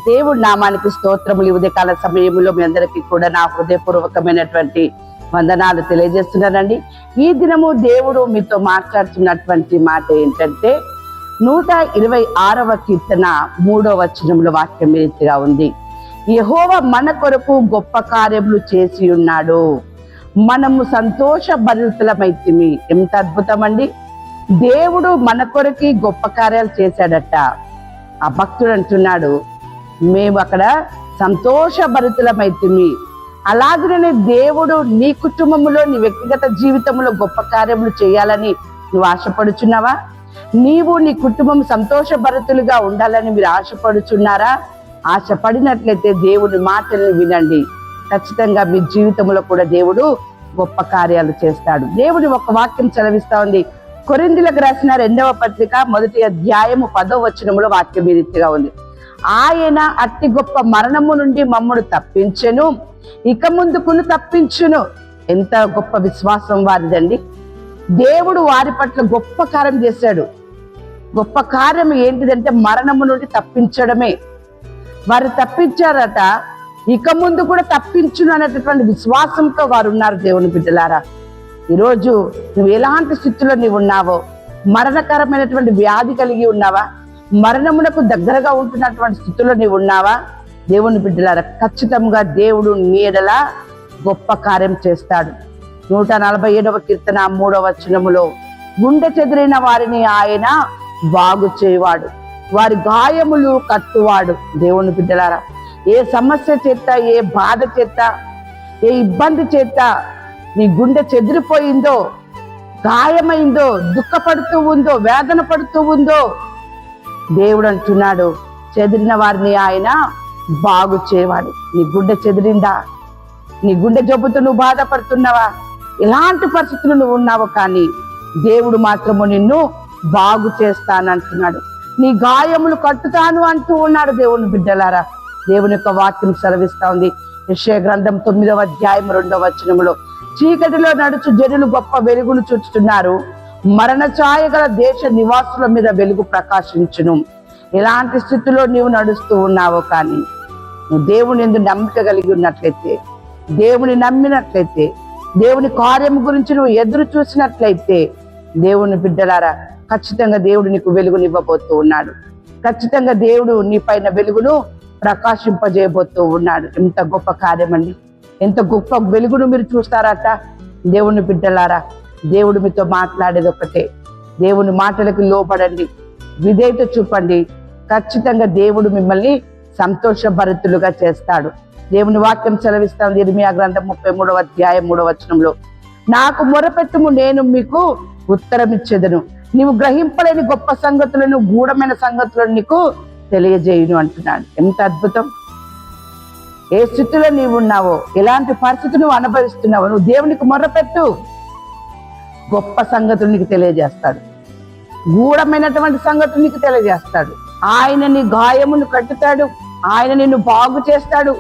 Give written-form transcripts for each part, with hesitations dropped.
దేవుడి నామానికి స్తోత్రములు. ఈ ఉదయకాల సమయంలో మీ అందరికీ కూడా నా హృదయపూర్వకమైనటువంటి వందనాలు తెలియజేస్తున్నానండి. ఈ దినము దేవుడు మీతో మాట్లాడుతున్నటువంటి మాట ఏంటంటే 126వ కీర్తన 3వ వచనంలో వాక్యం రీతిగా ఉంది. యెహోవా మన కొరకు గొప్ప కార్యములు చేసి ఉన్నాడు, మనము సంతోష భరితులమైతిమి. ఎంత అద్భుతం అండి! దేవుడు మన కొరకి గొప్ప కార్యాలు చేశాడట. ఆ భక్తుడు అంటున్నాడు, మేము అక్కడ సంతోషభరితులమైతిమి. అలాగనే దేవుడు నీ కుటుంబంలో, నీ వ్యక్తిగత జీవితంలో గొప్ప కార్యములు చేయాలని నువ్వు ఆశపడుచున్నావా? నీవు నీ కుటుంబం సంతోషభరితులుగా ఉండాలని మీరు ఆశపడుచున్నారా? ఆశపడినట్లయితే దేవుని మాటల్ని వినండి. ఖచ్చితంగా మీ జీవితంలో కూడా దేవుడు గొప్ప కార్యాలు చేస్తాడు. దేవుడి ఒక వాక్యం చదివిస్తా ఉంది. కొరింథీయులకు రాసిన 2వ పత్రిక 1వ అధ్యాయము 10వ వచనములో వాక్యం ఈ రీతిగా ఉంది. ఆయన అతి గొప్ప మరణము నుండి మమ్మను తప్పించెను, ఇక ముందుకును తప్పించును. ఎంత గొప్ప విశ్వాసం వారిదండి! దేవుడు వారి పట్ల గొప్ప కార్యం చేశాడు. గొప్ప కార్యం ఏంటిదంటే మరణము నుండి తప్పించడమే. వారు తప్పించారట, ఇక ముందు కూడా తప్పించును అనేటటువంటి విశ్వాసంతో వారు ఉన్నారు. దేవుని బిడ్డలారా, ఈరోజు నువ్వు ఎలాంటి స్థితిలో నీవు ఉన్నావో, మరణకరమైనటువంటి వ్యాధి కలిగి ఉన్నావా? మరణమునకు దగ్గరగా ఉంటున్నటువంటి స్థితిలో నీవు ఉన్నావా? దేవుని బిడ్డలారా, ఖచ్చితంగా దేవుడు నీడల గొప్ప కార్యం చేస్తాడు. 147వ కీర్తన 3వ వచనములో గుండె చెదిరిన వారిని ఆయన బాగు చేయవాడు, వారి గాయములు కట్టువాడు. దేవుని బిడ్డలారా, ఏ సమస్య చేత, ఏ బాధ చేత, ఏ ఇబ్బంది చేత నీ గుండె చెదిరిపోయిందో, గాయమైందో, దుఃఖపడుతూ ఉందో, వేదన పడుతూ ఉందో, దేవుడు అంటున్నాడు, చెదిరిన వారిని ఆయన బాగు చేయవాడు. నీ గుండె చెదిరిందా? నీ గుండె జబ్బుతో నువ్వు బాధపడుతున్నావా? ఎలాంటి పరిస్థితులు నువ్వు ఉన్నావు, కానీ దేవుడు మాత్రము నిన్ను బాగు చేస్తానంటున్నాడు. నీ గాయములు కట్టుతాను అంటూ ఉన్నాడు. దేవుని బిడ్డలారా, దేవుని యొక్క వాక్యం సెలవిస్తా ఉంది. యెషయా గ్రంథం 9వ అధ్యాయం 2వ వచనములో చీకటిలో నడుచు జనులు గొప్ప వెలుగును చూచుతున్నారు, మరణ ఛాయ గల దేశ నివాసుల మీద వెలుగు ప్రకాశించును. ఎలాంటి స్థితిలో నీవు నడుస్తూ ఉన్నావో, కానీ నువ్వు దేవుని యందు నమ్మిక కలిగి ఉన్నట్లయితే, దేవుని నమ్మినట్లయితే, దేవుని కార్యం గురించి నువ్వు ఎదురు చూసినట్లయితే, దేవుని బిడ్డలారా, ఖచ్చితంగా దేవుడు నీకు వెలుగునివ్వబోతూ ఉన్నాడు. ఖచ్చితంగా దేవుడు నీ పైన వెలుగును ప్రకాశింపజేయబోతూ ఉన్నాడు. ఎంత గొప్ప కార్యం అండి! ఎంత గొప్ప వెలుగును మీరు చూస్తారట. దేవుని బిడ్డలారా, దేవుడు మీతో మాట్లాడేది ఒకటే, దేవుని మాటలకు లోపడండి, విధేయత చూపండి. ఖచ్చితంగా దేవుడు మిమ్మల్ని సంతోషభరితులుగా చేస్తాడు. దేవుని వాక్యం సెలవిస్తాను. ఇర్మియా గ్రంథం 33వ అధ్యాయం 3వ వచనంలో నాకు మొరపెట్టుము, నేను మీకు ఉత్తరం ఇచ్చేదను, నీవు గ్రహింపలేని గొప్ప సంగతులను, గూఢమైన సంగతులను నీకు తెలియజేయును అంటున్నాడు. ఎంత అద్భుతం! ఏ స్థితిలో నీవు ఉన్నావో, ఎలాంటి పరిస్థితి నువ్వు అనుభవిస్తున్నావో, నువ్వు దేవునికి మొర్రపెట్టు, గొప్ప సంగతులు నీకు తెలియజేస్తాడు. గూఢమైనటువంటి సంగతులు నీకు తెలియజేస్తాడు. ఆయన నీ గాయమును కట్టుతాడు, ఆయన నిన్ను బాగు చేస్తాడు.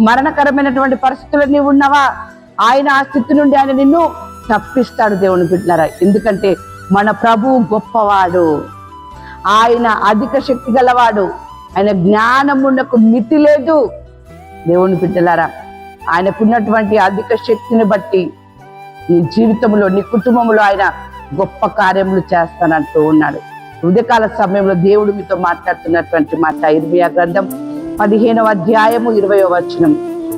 మరణకరమైనటువంటి పరిస్థితుల్లో నీవు ఉన్నావా, ఆయన ఆ స్థితి నుండి ఆయన నిన్ను తప్పిస్తాడు. దేవుని బిడ్డలారా, ఎందుకంటే మన ప్రభువు గొప్పవాడు, ఆయన అధిక శక్తి గలవాడు, ఆయన జ్ఞానమునకు మితి లేదు. దేవుని బిడ్డలారా, ఆయనకున్నటువంటి అధిక శక్తిని బట్టి నీ జీవితంలో, నీ కుటుంబంలో ఆయన గొప్ప కార్యములు చేస్తానంటూ ఉన్నాడు. ఉదయకాల సమయంలో దేవుడు మీతో మాట్లాడుతున్నటువంటి మాట ఇర్మియా గ్రంథం 15వ అధ్యాయము 20వ వచనం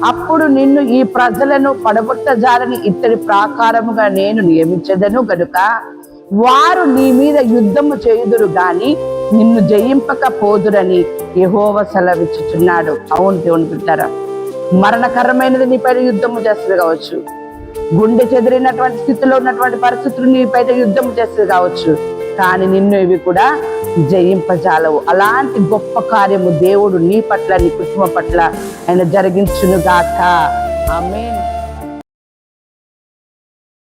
అప్పుడు నిన్ను ఈ ప్రజలను పడగొట్టజాలని ఇత్తడి ప్రాకారముగా నేను నియమించదను గనుక వారు నీ మీద యుద్ధము చేయుదురు గాని నిన్ను జయింపకపోదురని యెహోవా సెలవిచ్చుచున్నాడు. అవును దేవుని బిడ్డలారా, మరణకరమైనది నీ పైన యుద్ధము చేస్తుంది కావచ్చు, గుండె చెదిరినటువంటి స్థితిలో ఉన్నటువంటి పరిస్థితులు నీ పైన యుద్ధము చేస్తుంది కావచ్చు, కానీ నిన్ను ఇవి కూడా జయింపజాలవు. అలాంటి గొప్ప కార్యము దేవుడు నీ పట్ల, నీ కుటుంబం పట్ల ఆయన జరిగించునుగాక. ఆమేన్.